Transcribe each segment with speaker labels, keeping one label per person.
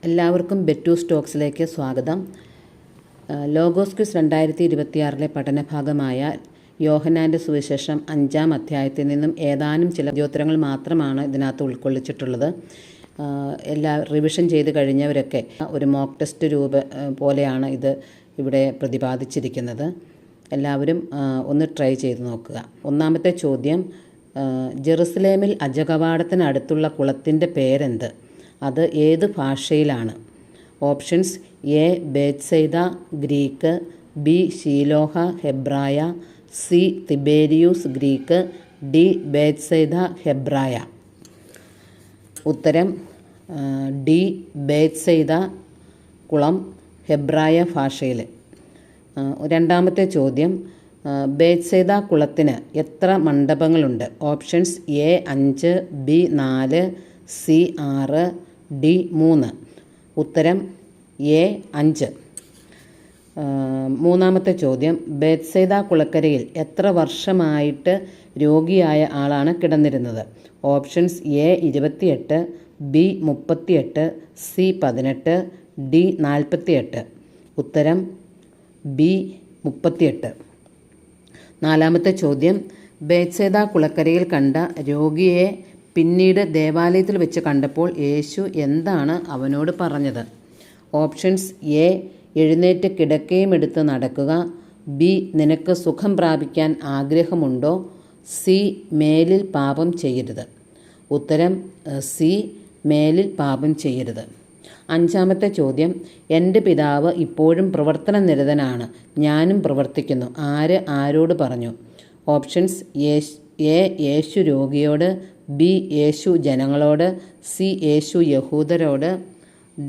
Speaker 1: എല്ലാവർക്കും ബെറ്റു സ്റ്റോക്സിലേക്ക് സ്വാഗതം. Logos quiz 2026 പഠനഭാഗമായ യോഹന്നാൻ്റെ സുവിശേഷം 5-ാം അധ്യായത്തിൽ നിന്നും ഏതാനും ചില ചോദ്യോത്തരങ്ങൾ മാത്രമാണ് ഇതിനകത്ത് ഉൾക്കൊള്ളിച്ചിട്ടുള്ളത്. എല്ലാ റിവിഷൻ ചെയ്ത് കഴിഞ്ഞവരൊക്കെ ഒരു മോക്ക് ടെസ്റ്റ് പോലെയാണ് ഇത് ഇവിടെ പ്രതിപാദിച്ചിരിക്കുന്നത്. എല്ലാവരും ഒന്ന് ട്രൈ ചെയ്ത് നോക്കുക. ഒന്നാമത്തെ ചോദ്യം, ജെറുസലേമിൽ അജകവാടത്തിനടുത്തുള്ള കുളത്തിൻ്റെ പേരെന്ത്? അത് ഏത് ഭാഷയിലാണ്? Options: A Bethesda Greek, B Shiloah ഹെബ്രായ, C Tiberius Greek, D Bethesda ഹെബ്രായ. ഉത്തരം ഡി ബേത്സൈദ കുളം ഹെബ്രായ ഭാഷയിൽ. രണ്ടാമത്തെ ചോദ്യം, ബേത്സൈദ കുളത്തിന് എത്ര മണ്ഡപങ്ങളുണ്ട്? Options: A 5, B 4, C 6, D 3. ഉത്തരം എ 5. മൂന്നാമത്തെ ചോദ്യം, ബേത്സൈദ കുളക്കരയിൽ എത്ര വർഷമായിട്ട് രോഗിയായ ആളാണ് കിടന്നിരുന്നത്? Options: A 28, B 38, C 18, D 48. ഉത്തരം ബി 38. നാലാമത്തെ ചോദ്യം, ബേത്സൈദ കുളക്കരയിൽ കണ്ട രോഗിയെ പിന്നീട് ദേവാലയത്തിൽ വെച്ച് കണ്ടപ്പോൾ യേശു എന്താണ് അവനോട് പറഞ്ഞത്? ഓപ്ഷൻസ്: എ എഴുന്നേറ്റ് കിടക്കയും എടുത്ത് നടക്കുക, ബി നിനക്ക് സുഖം പ്രാപിക്കാൻ ആഗ്രഹമുണ്ടോ, സി മേലിൽ പാപം ചെയ്യരുത്. ഉത്തരം സി മേലിൽ പാപം ചെയ്യരുത്. അഞ്ചാമത്തെ ചോദ്യം, എൻ്റെ പിതാവ് ഇപ്പോഴും പ്രവർത്തന നിരതനാണ്, ഞാനും പ്രവർത്തിക്കുന്നു, ആര് ആരോട് പറഞ്ഞു? ഓപ്ഷൻസ്: എ യേശു രോഗിയോട്, ബി യേശു ജനങ്ങളോട്, സി യേശു യഹൂദരോട്,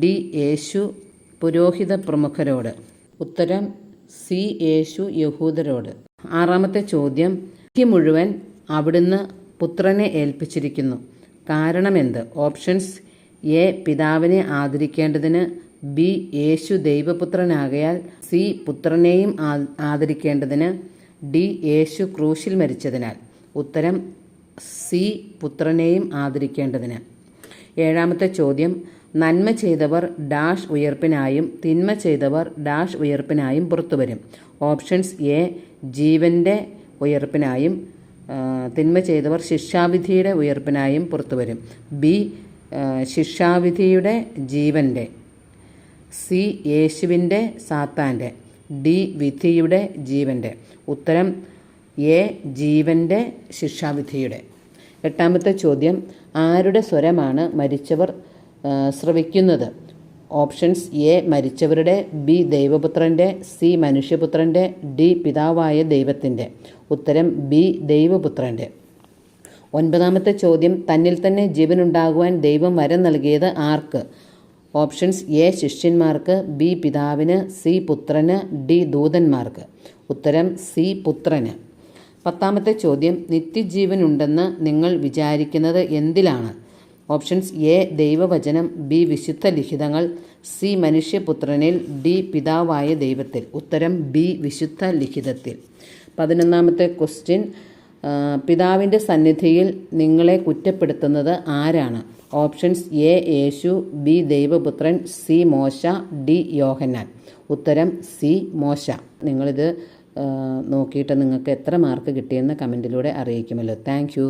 Speaker 1: ഡി യേശു പുരോഹിത പ്രമുഖരോട്. ഉത്തരം സി യേശു യഹൂദരോട്. ആറാമത്തെ ചോദ്യം, വിധി മുഴുവൻ അവിടുന്ന് പുത്രനെ ഏൽപ്പിച്ചിരിക്കുന്നു, കാരണമെന്ത്? ഓപ്ഷൻസ്: എ പിതാവിനെ ആദരിക്കേണ്ടതിന്, ബി യേശു ദൈവപുത്രനാകയാൽ, സി പുത്രനെയും ആദരിക്കേണ്ടതിന്, ഡി യേശു ക്രൂശിൽ മരിച്ചതിനാൽ. ഉത്തരം സി പുത്രനെയും ആദരിക്കേണ്ടതിന്. ഏഴാമത്തെ ചോദ്യം, നന്മ ചെയ്തവർ ഡാഷ് ഉയർപ്പിനായും തിന്മ ചെയ്തവർ ഡാഷ് ഉയർപ്പിനായും പുറത്തുവരും? ഓപ്ഷൻസ്: എ ജീവൻ്റെ ഉയർപ്പിനായും, തിന്മ ചെയ്തവർ ശിക്ഷാവിധിയുടെ ഉയർപ്പിനായും പുറത്തുവരും, ബി ശിക്ഷാവിധിയുടെ ജീവൻ്റെ, സി യേശുവിൻ്റെ സാത്താൻ്റെ, ഡി വിധിയുടെ ജീവൻ്റെ. ഉത്തരം എ ജീവൻ്റെ ശിക്ഷാവിധിയുടെ. എട്ടാമത്തെ ചോദ്യം, ആരുടെ സ്വരമാണ് മരിച്ചവർ ശ്രവിക്കുന്നത്? ഓപ്ഷൻസ്: എ മരിച്ചവരുടെ, ബി ദൈവപുത്രൻ്റെ, സി മനുഷ്യപുത്രൻ്റെ, ഡി പിതാവായ ദൈവത്തിൻ്റെ. ഉത്തരം ബി ദൈവപുത്രൻ്റെ. ഒൻപതാമത്തെ ചോദ്യം, തന്നിൽ തന്നെ ജീവനുണ്ടാകുവാൻ ദൈവം വരം നൽകിയത് ആർക്ക്? ഓപ്ഷൻസ്: എ ശിഷ്യന്മാർക്ക്, ബി പിതാവിന്, സി പുത്രന്, ഡി ദൂതന്മാർക്ക്. ഉത്തരം സി പുത്രന്. പത്താമത്തെ ചോദ്യം, നിത്യജീവനുണ്ടെന്ന് നിങ്ങൾ വിചാരിക്കുന്നത് എന്തിലാണ്? ഓപ്ഷൻസ്: എ ദൈവവചനം, ബി വിശുദ്ധ ലിഖിതങ്ങൾ, സി മനുഷ്യപുത്രനിൽ, ഡി പിതാവായ ദൈവത്തിൽ. ഉത്തരം ബി വിശുദ്ധ ലിഖിതത്തിൽ. 11ാമത്തെ ക്വസ്റ്റ്യൻ, പിതാവിൻ്റെ സന്നിധിയിൽ നിങ്ങളെ കുറ്റപ്പെടുത്തുന്നത് ആരാണ്? ഓപ്ഷൻസ്: എ യേശു, ബി ദൈവപുത്രൻ, സി മോശ, ഡി യോഹന്നാൻ. ഉത്തരം സി മോശ. നിങ്ങളിത് നോക്കിയിട്ട് നിങ്ങൾക്ക് എത്ര മാർക്ക് കിട്ടിയെന്ന് കമൻറ്റിലൂടെ അറിയിക്കുമല്ലോ. Thank you.